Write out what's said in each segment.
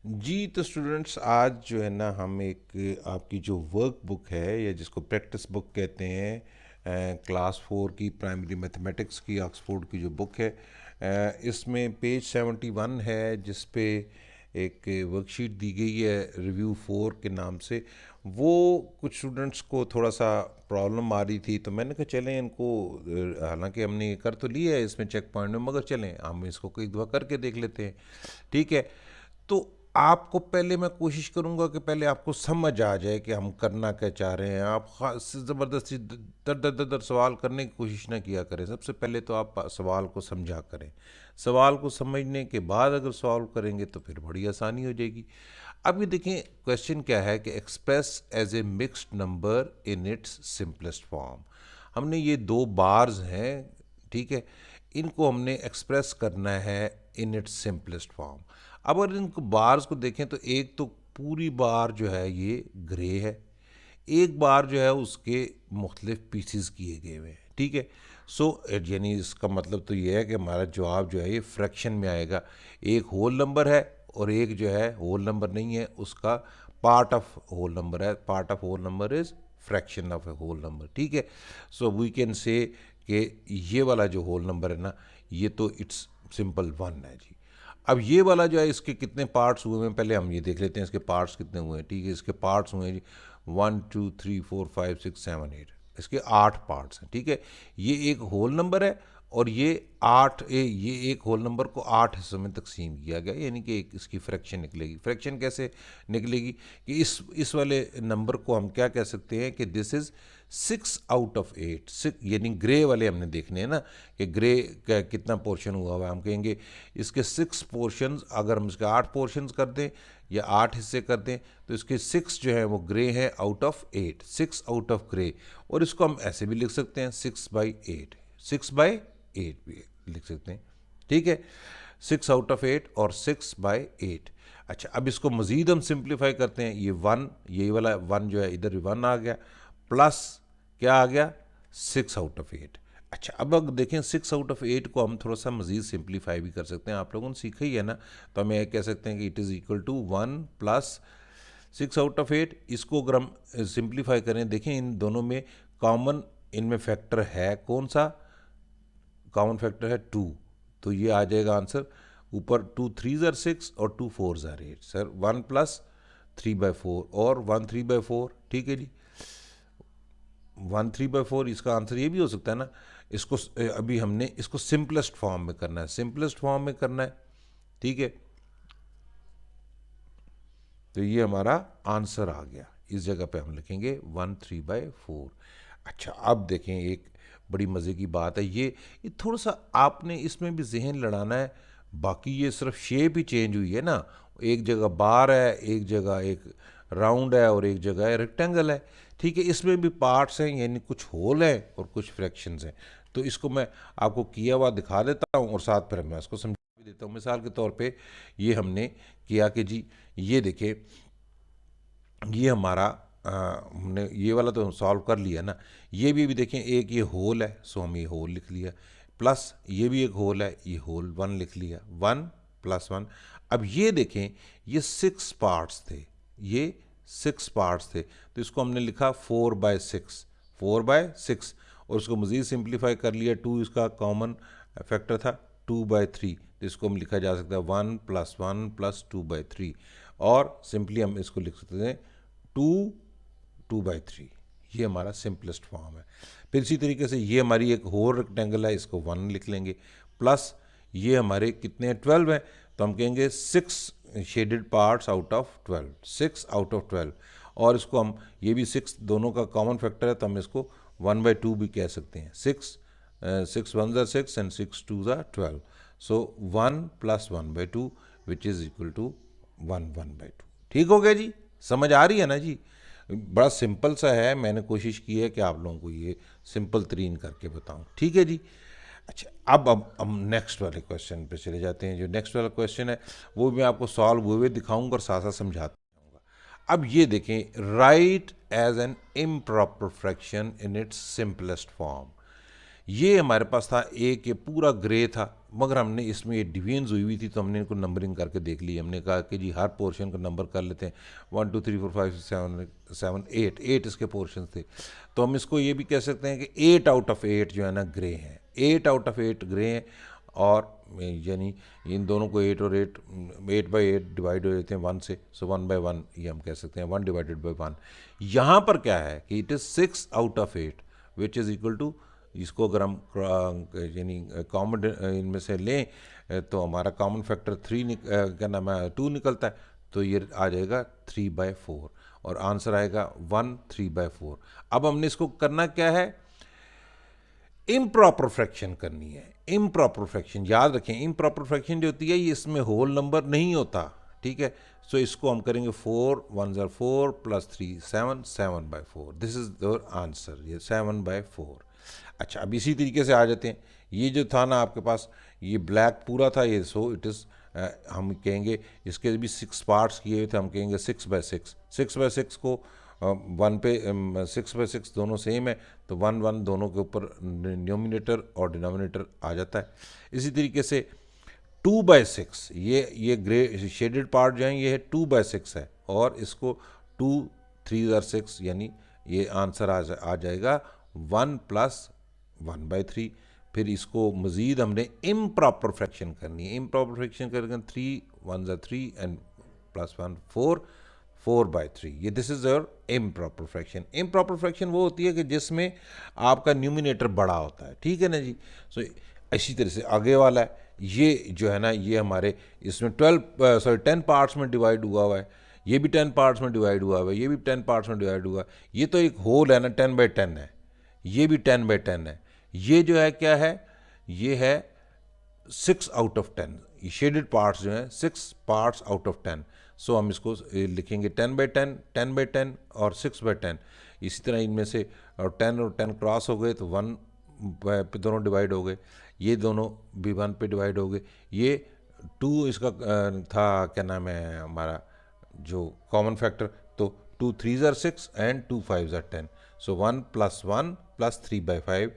जी, तो स्टूडेंट्स आज जो है ना हम एक आपकी जो वर्क बुक है या जिसको प्रैक्टिस बुक कहते हैं, क्लास 4 की प्राइमरी मैथमेटिक्स की ऑक्सफोर्ड की जो बुक है, इसमें पेज 71 है जिस पे एक वर्कशीट दी गई है रिव्यू 4 के नाम से। वो कुछ स्टूडेंट्स को थोड़ा सा प्रॉब्लम आ रही थी, तो मैंने कहा चलें इनको, हालांकि हमने ये कर तो लिया है इसमें चेक पॉइंट में, मगर चलें हम इसको कई दफ़ा करके देख लेते हैं। ठीक है, तो आपको पहले मैं कोशिश करूंगा कि पहले आपको समझ आ जाए कि हम करना क्या चाह रहे हैं। आप खास ज़बरदस्ती दर दर दर दर सवाल करने की कोशिश ना किया करें। सबसे पहले तो आप सवाल को समझा करें। सवाल को समझने के बाद अगर सॉल्व करेंगे तो फिर बड़ी आसानी हो जाएगी। अब ये देखें क्वेश्चन क्या है कि express as a mixed number in its simplest form. हमने ये दो बार्स हैं, ठीक है, इनको हमने एक्सप्रेस करना है इन इट्स सिंपलेस्ट फॉर्म। अब अगर इनको बार्स को देखें तो एक तो पूरी बार जो है ये ग्रे है, एक बार जो है उसके मुख्तलिफ पीसीस किए गए हुए हैं। ठीक है, सो यानी इसका मतलब तो ये है कि हमारा जवाब जो है ये फ्रैक्शन में आएगा। एक होल नंबर है और एक जो है होल नंबर नहीं है, उसका पार्ट ऑफ होल नंबर है। Part of whole number is fraction of a whole number. ठीक है, सो वी कैन से कि ये वाला जो होल नंबर है ना, ये तो इट्स सिंपल 1 है जी। अब ये वाला जो है इसके कितने पार्ट्स हुए हैं पहले हम ये देख लेते हैं, इसके पार्ट्स कितने हुए हैं। ठीक है, इसके पार्ट्स हुए हैं जी 1 2 3 4 5 6 7 8, इसके 8 पार्ट्स हैं। ठीक है, ये एक होल नंबर है और ये ये एक होल नंबर को 8 हिस्सों में तकसीम किया गया, यानी कि एक इसकी फ्रैक्शन निकलेगी। फ्रैक्शन कैसे निकलेगी कि इस वाले नंबर को हम क्या कह सकते हैं कि दिस इज़ 6 आउट ऑफ 8। यानी ग्रे वाले हमने देखने हैं ना कि ग्रे का कितना पोर्शन हुआ हुआ है। हम कहेंगे इसके 6 पोर्शंस, अगर हम इसके 8 पोर्शंस कर दें या 8 हिस्से कर दें तो इसके 6 जो है वो ग्रे हैं out of 8, 6 out of grey. और इसको हम ऐसे भी लिख सकते हैं 6/8, 6/8 भी लिख सकते हैं। ठीक है, 6 आउट ऑफ 8 और 6/8। अच्छा, अब इसको मज़ीद हम सिंप्लीफाई करते हैं। ये 1, ये वाला 1 जो है इधर 1 आ गया, प्लस क्या आ गया 6 आउट ऑफ 8। अच्छा, अब अगर देखें 6 आउट ऑफ 8 को हम थोड़ा सा मज़ीद सिंप्लीफाई भी कर सकते हैं। आप लोगों ने सीखा ही है ना, तो हम ये कह सकते हैं कि it is equal to 1 plus 6 out of 8। इसको अगर हम सिंप्लीफाई करें, देखें इन दोनों में कॉमन इनमें फैक्टर है कौन सा, कॉमन फैक्टर है 2, तो ये आ जाएगा आंसर। ऊपर 2 3 ज़र 6 और 2 4 ज़र 8 सर, 1 प्लस 3/4 और 1 3/4। ठीक है जी, 1 3/4 इसका आंसर ये भी हो सकता है ना। इसको अभी हमने इसको सिंपलेस्ट फॉर्म में करना है, सिंपलेस्ट फॉर्म में करना है। ठीक है, तो ये हमारा आंसर आ गया। इस जगह पे हम लिखेंगे 1 3/4। अच्छा, अब देखें एक बड़ी मज़े की बात है, ये थोड़ा सा आपने इसमें भी जहन लड़ाना है। बाकी ये सिर्फ शेप ही चेंज हुई है ना, एक जगह बार है, एक जगह एक राउंड है और एक जगह रेक्टेंगल है। ठीक है, इसमें भी पार्ट्स हैं, यानी कुछ होल हैं और कुछ फ्रैक्शंस हैं। तो इसको मैं आपको किया हुआ दिखा देता हूँ और साथ फिर मैं इसको समझा भी देता हूँ। मिसाल के तौर पे ये हमने किया कि जी ये देखें, ये हमारा हमने ये वाला तो सॉल्व कर लिया ना। ये भी देखें, एक ये होल है, सो हम ये होल लिख लिया, प्लस ये भी एक होल है, ये होल 1 लिख लिया, 1 + 1। अब ये देखें, ये 6 पार्ट्स थे, ये 6 पार्ट्स थे, तो इसको हमने लिखा 4/6, 4/6। और उसको मज़ीद सिंप्लीफाई कर लिया, 2 इसका कॉमन फैक्टर था, 2/3, तो इसको हम लिखा जा सकता है 1 + 1 + 2/3। और सिंपली हम इसको लिख सकते हैं 2 2/3। ये हमारा सिंपलेस्ट फॉर्म है। फिर इसी तरीके से ये हमारी एक होल रेक्टेंगल है, इसको 1 लिख लेंगे, प्लस ये हमारे कितने 12 हैं, तो हम कहेंगे 6 shaded parts out of 12, 6 out of 12। और इसको हम ये भी 6 दोनों का कॉमन फैक्टर है, तो हम इसको 1/2 भी कह सकते हैं। 6 1 ज़र 6 एंड 6 2 ज़र 12। So 1 + 1/2 which is equal to 1/2। ठीक हो गया जी, समझ आ रही है ना जी। बड़ा सिंपल सा है, मैंने कोशिश की है कि आप लोगों को ये सिंपल तरीन करके बताऊं। ठीक है जी। अच्छा, अब हम नेक्स्ट वाले क्वेश्चन पे चले जाते हैं। जो नेक्स्ट वाला क्वेश्चन है वो मैं आपको सॉल्व हुए दिखाऊंगा और साथ साथ समझाता जाऊंगा। अब ये देखें, write as an improper fraction in its simplest form. ये हमारे पास था ए के पूरा ग्रे था, मगर हमने इसमें ये डिवीजन्स हुई थी तो हमने इनको नंबरिंग करके देख ली। हमने कहा कि जी हर पोर्शन का नंबर कर लेते हैं, 1 2 3 4 5 6 7 8 8 इसके पोर्शन थे। तो हम इसको ये भी कह सकते हैं कि 8 आउट ऑफ 8 जो है ना ग्रे हैं, 8 आउट ऑफ 8 ग्रे हैं। और यानी इन दोनों को 8 और 8 बाई 8 डिवाइड हो जाते हैं 1 से, सो 1 बाई 1 ये हम कह सकते हैं 1 डिवाइडेड बाई 1। यहाँ पर क्या है कि it is 6 out of 8 which is equal to, इसको अगर हम यानी कॉमन इनमें से लें तो हमारा कॉमन फैक्टर 3 क्या नाम है 2 निकलता है, तो ये आ जाएगा 3/4 और आंसर आएगा 1 3/4। अब हमने इसको करना क्या है, इम्प्रॉपर फ्रैक्शन करनी है। इम्प्रॉपर फ्रैक्शन याद रखें, इम्प्रॉपर फ्रैक्शन जो होती है ये इसमें होल नंबर नहीं होता, ठीक है। सो इसको हम करेंगे 4 1 ज़र 4 + 3 7 7/4, दिस इज योर आंसर, ये 7/4। अच्छा, अब इसी तरीके से आ जाते हैं, ये जो था ना आपके पास ये ब्लैक पूरा था ये, सो इट इज़ हम कहेंगे इसके भी 6 पार्ट्स किए हुए थे, हम कहेंगे 6/6। 6/6 को 1 पे 6/6 दोनों सेम है तो 1 1 दोनों के ऊपर न्यूमिनेटर और डिनोमिनेटर आ जाता है। इसी तरीके से 2/6 ये ग्रे शेडेड पार्ट जो है ये है 2/6 है, और इसको 2 3 ज़र 6 यानी ये आंसर आ जाएगा 1 + 1/3। फिर इसको मज़ीद हमने इम्प्रॉपर फ्रैक्शन करनी है। इम्प्रॉपर फ्रैक्शन करेंगे 3 1 ज़र 3 एंड +1 4 4/3, ये this is your improper fraction. Improper fraction वो होती है कि जिसमें आपका न्यूमिनेटर बड़ा होता है, ठीक है ना जी। सो इसी तरह से आगे वाला है, ये जो है ना ये हमारे इसमें 10 पार्ट्स में डिवाइड हुआ है, ये भी 10 पार्ट्स में डिवाइड हुआ है, ये भी 10 पार्ट्स में डिवाइड हुआ है। ये तो एक होल है ना 10/10 है, ये भी 10/10 है। ये जो है क्या है, ये है 6 आउट ऑफ 10, ये शेडेड पार्ट्स जो हैं 6 पार्ट्स आउट ऑफ 10। सो हम इसको लिखेंगे 10/10 10/10 और 6/10। इसी तरह इनमें से और 10 और 10 क्रॉस हो गए तो 1 पे दोनों डिवाइड हो गए, ये दोनों भी 1 पे डिवाइड हो गए। ये 2 इसका था क्या नाम है हमारा जो कॉमन फैक्टर, तो 2 3 ज़र 6 एंड 2 5 ज़र 10, सो 1 + 1 + 3/5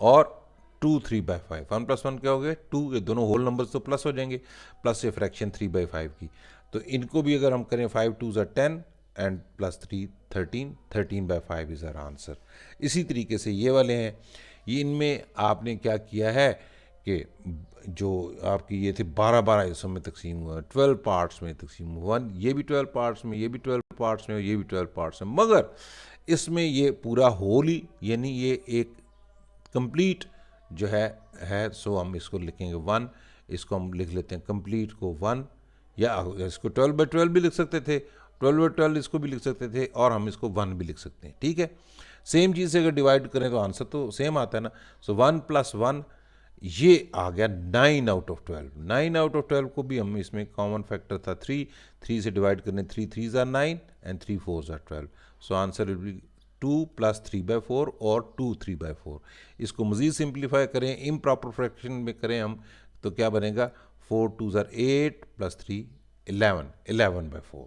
और 2 3/5। 1 + 1 क्या हो गया 2, ये दोनों होल नंबर्स तो प्लस हो जाएंगे, प्लस ये फ्रैक्शन 3/5 की। तो इनको भी अगर हम करें 5 2 ज़र 10 एंड +3 13 13/5 इज़ आवर आंसर। इसी तरीके से ये वाले हैं, ये इनमें आपने क्या किया है कि जो आपकी ये थे 12 हिस्सों में तकसीम हुआ, 12 पार्ट्स में तकसीम हुआ, ये भी 12 पार्ट्स में, ये भी 12 पार्ट्स में, और ये भी 12 पार्ट्स में, मगर इसमें ये पूरा होल ही यानी ये एक कंप्लीट जो है। सो हम इसको लिखेंगे 1, इसको हम लिख लेते हैं कंप्लीट को 1, या इसको 12/12 भी लिख सकते थे, 12/12 इसको भी लिख सकते थे, और हम इसको 1 भी लिख सकते हैं, ठीक है। सेम चीज़ से अगर डिवाइड करें तो आंसर तो सेम आता है ना। सो 1 + 1 ये आ गया 9 आउट ऑफ 12। 9 आउट ऑफ 12 को भी हम इसमें कॉमन फैक्टर था 3, 3 से डिवाइड करने 3 3 ज़र 9 एंड 3 4 ज़र 12। सो आंसर विल बी 2 + 3/4 और 2 3/4। इसको मज़ीद सिंप्लीफाई करें, इम्प्रॉपर फ्रैक्शन में करें हम, तो क्या बनेगा 4 2 ज़र 8 + 3 11 11/4।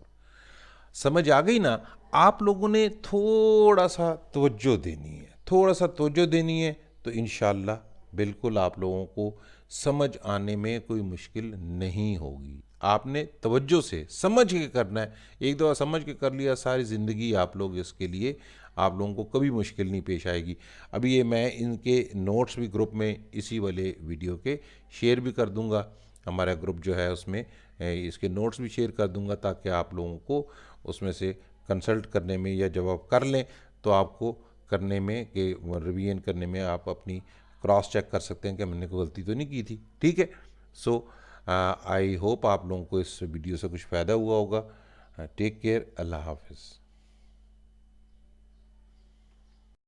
समझ आ गई ना। आप लोगों ने थोड़ा सा तवज्जो देनी है, थोड़ा सा तवज्जो देनी है, तो इंशाल्लाह बिल्कुल आप लोगों को समझ आने में कोई मुश्किल नहीं होगी। आपने तवज्जो से समझ के करना है, एक दफ़ा समझ के कर लिया सारी ज़िंदगी आप लोग इसके लिए आप लोगों को कभी मुश्किल नहीं पेश आएगी। अभी ये मैं इनके नोट्स भी ग्रुप में इसी वाले वीडियो के शेयर भी कर दूंगा, हमारा ग्रुप जो है उसमें इसके नोट्स भी शेयर कर दूंगा, ताकि आप लोगों को उसमें से कंसल्ट करने में या जब आप कर लें तो आपको करने में कि रिवीजन करने में आप अपनी क्रॉस चेक कर सकते हैं कि मैंने कोई गलती तो नहीं की थी, ठीक है। सो आई होप आप लोगों को इस वीडियो से कुछ फ़ायदा हुआ होगा। टेक केयर, अल्लाह हाफिज़।